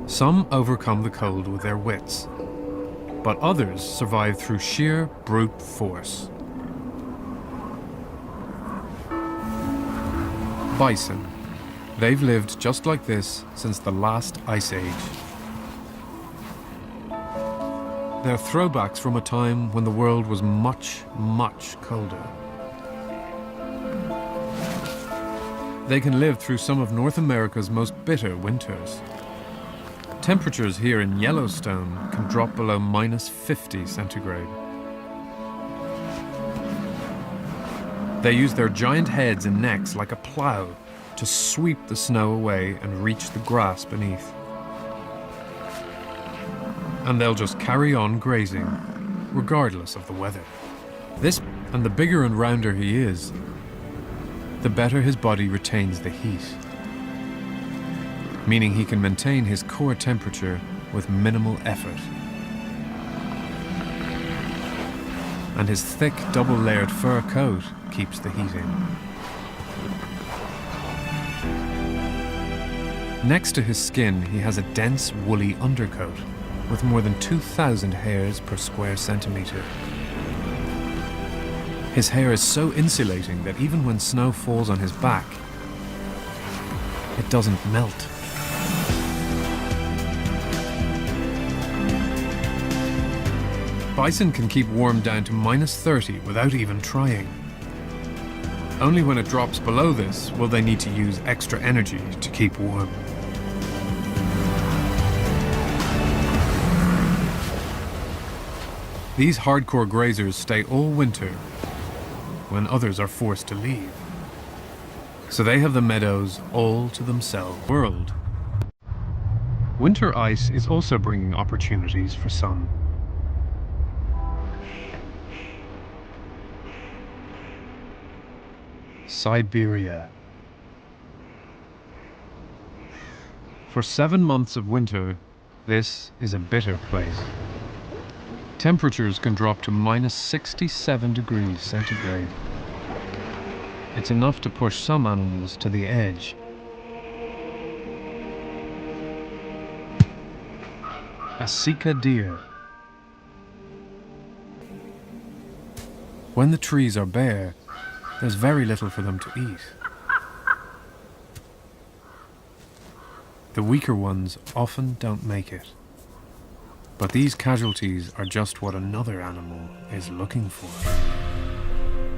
Some overcome the cold with their wits, but others survive through sheer brute force. Bison. They've lived just like this since the last ice age. They're throwbacks from a time when the world was much, much colder. They can live through some of North America's most bitter winters. Temperatures here in Yellowstone can drop below -50 centigrade. They use their giant heads and necks like a plow to sweep the snow away and reach the grass beneath. And they'll just carry on grazing, regardless of the weather. And the bigger and rounder he is, the better his body retains the heat, meaning he can maintain his core temperature with minimal effort. And his thick, double-layered fur coat keeps the heat in. Next to his skin, he has a dense, woolly undercoat with more than 2,000 hairs per square centimeter. His hair is so insulating that even when snow falls on his back, it doesn't melt. Bison can keep warm down to -30 without even trying. Only when it drops below this will they need to use extra energy to keep warm. These hardcore grazers stay all winter when others are forced to leave. So they have the meadows all to themselves. World. Winter ice is also bringing opportunities for some. Siberia. For 7 months of winter, this is a bitter place. Temperatures can drop to -67 degrees centigrade. It's enough to push some animals to the edge. A Sika deer. When the trees are bare, there's very little for them to eat. The weaker ones often don't make it. But these casualties are just what another animal is looking for.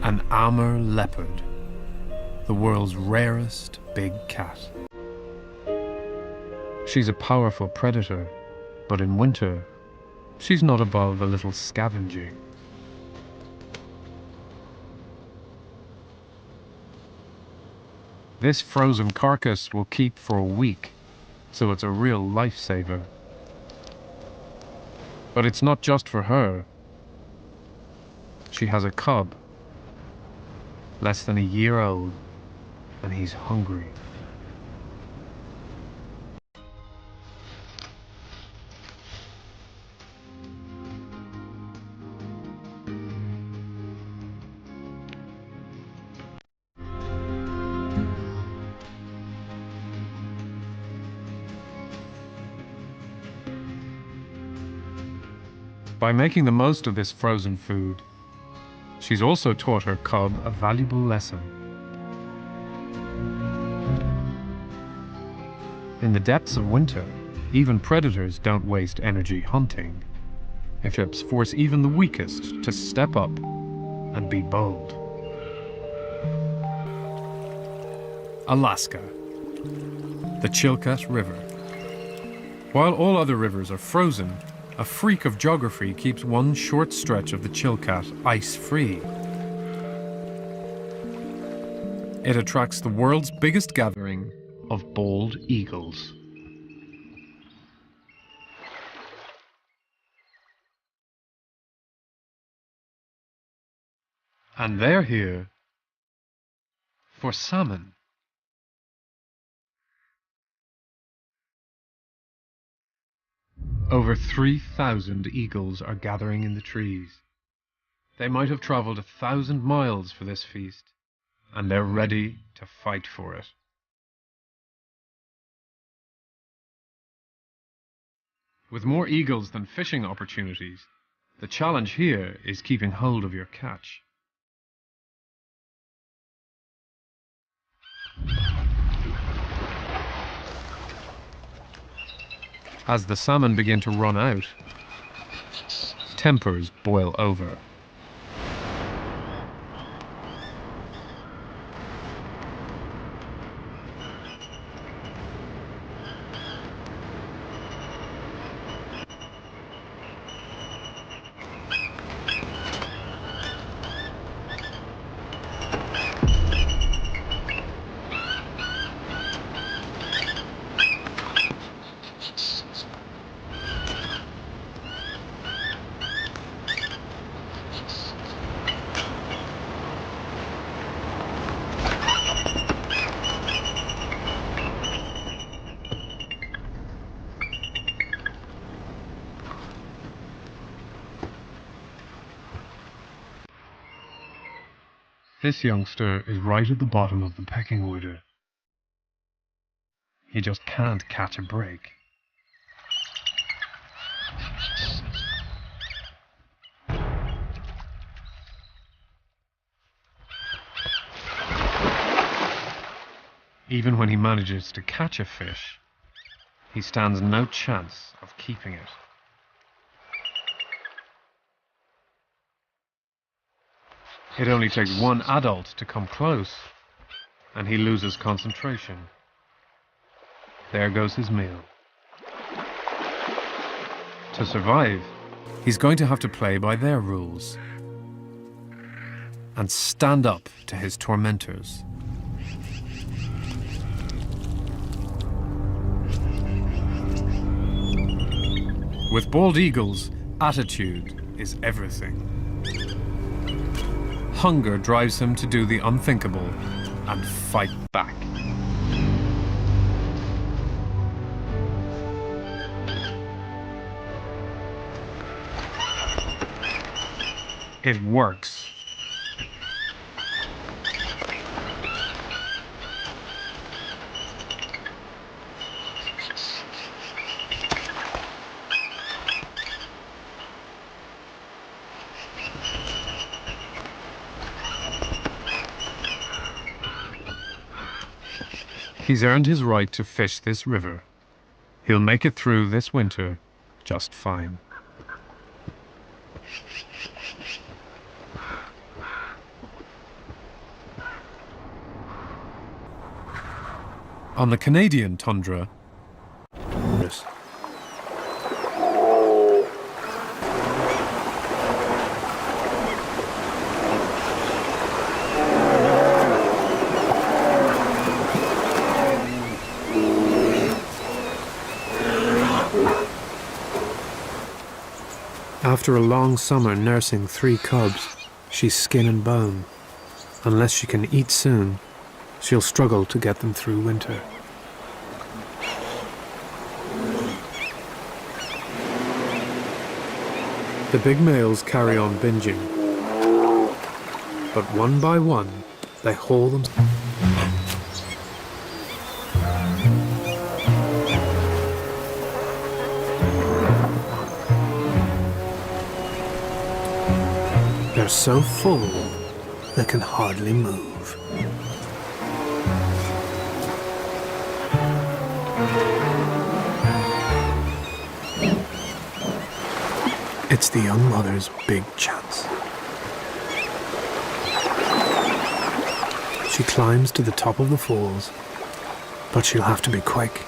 An Amur leopard, the world's rarest big cat. She's a powerful predator, but in winter, she's not above a little scavenging. This frozen carcass will keep for a week, so it's a real lifesaver. But it's not just for her. She has a cub, less than a year old, and he's hungry. By making the most of this frozen food, she's also taught her cub a valuable lesson. In the depths of winter, even predators don't waste energy hunting. Ships force even the weakest to step up and be bold. Alaska, the Chilkat River. While all other rivers are frozen, a freak of geography keeps one short stretch of the Chilkat ice-free. It attracts the world's biggest gathering of bald eagles. And they're here for salmon. Over 3,000 eagles are gathering in the trees. They might have traveled 1,000 miles for this feast, and they're ready to fight for it. With more eagles than fishing opportunities, the challenge here is keeping hold of your catch. As the salmon begin to run out, tempers boil over. This youngster is right at the bottom of the pecking order. He just can't catch a break. Even when he manages to catch a fish, he stands no chance of keeping it. It only takes one adult to come close, and he loses concentration. There goes his meal. To survive, he's going to have to play by their rules and stand up to his tormentors. With bald eagles, attitude is everything. Hunger drives him to do the unthinkable and fight back. It works. He's earned his right to fish this river. He'll make it through this winter just fine. On the Canadian tundra, after a long summer nursing 3 cubs, she's skin and bone. Unless she can eat soon, she'll struggle to get them through winter. The big males carry on binging, but one by one, they haul them. They're so full, they can hardly move. It's the young mother's big chance. She climbs to the top of the falls, but she'll have to be quick.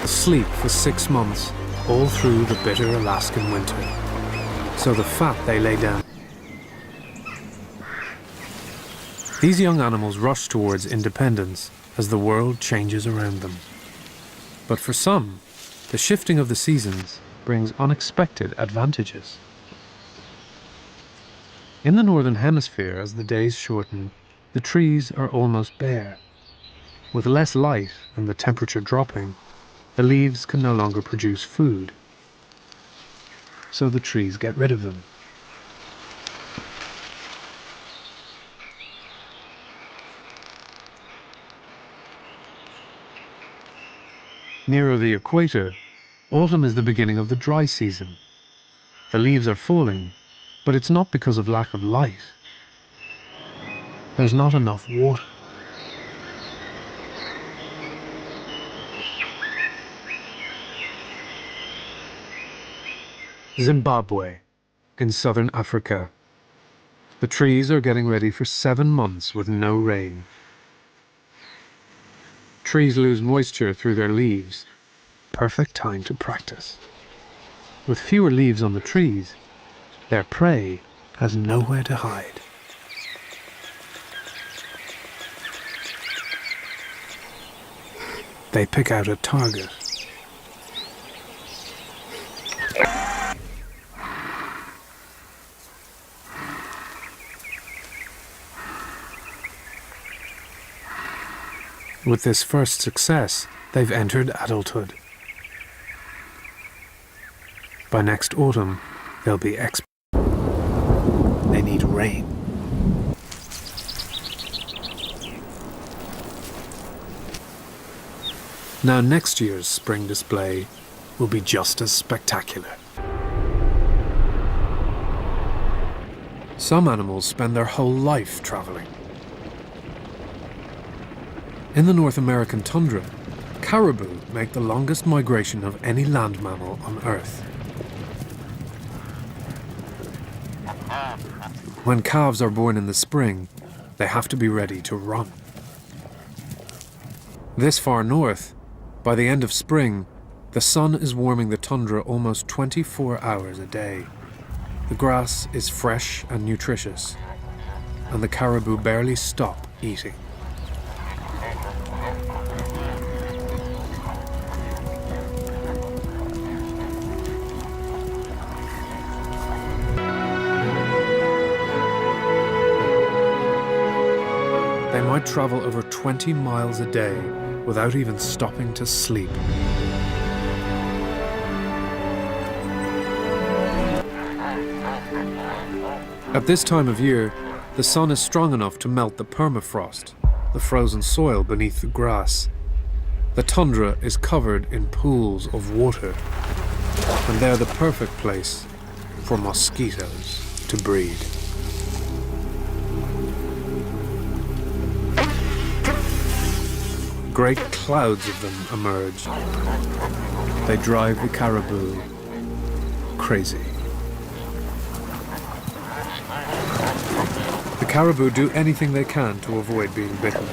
Sleep for 6 months, all through the bitter Alaskan winter. So the fat they lay down. These young animals rush towards independence as the world changes around them. But for some, the shifting of the seasons brings unexpected advantages. In the Northern Hemisphere, as the days shorten, the trees are almost bare. With less light and the temperature dropping, the leaves can no longer produce food. So the trees get rid of them. Nearer the equator, autumn is the beginning of the dry season. The leaves are falling, but it's not because of lack of light. There's not enough water. Zimbabwe, in southern Africa. The trees are getting ready for 7 months with no rain. Trees lose moisture through their leaves. Perfect time to practice. With fewer leaves on the trees, their prey has nowhere to hide. They pick out a target. With this first success, they've entered adulthood. By next autumn, they'll be experts. They need rain. Now next year's spring display will be just as spectacular. Some animals spend their whole life traveling. In the North American tundra, caribou make the longest migration of any land mammal on Earth. When calves are born in the spring, they have to be ready to run. This far north, by the end of spring, the sun is warming the tundra almost 24 hours a day. The grass is fresh and nutritious, and the caribou barely stop eating. They might travel over 20 miles a day without even stopping to sleep. At this time of year, the sun is strong enough to melt the permafrost, the frozen soil beneath the grass. The tundra is covered in pools of water, and they're the perfect place for mosquitoes to breed. Great clouds of them emerge. They drive the caribou crazy. The caribou do anything they can to avoid being bitten.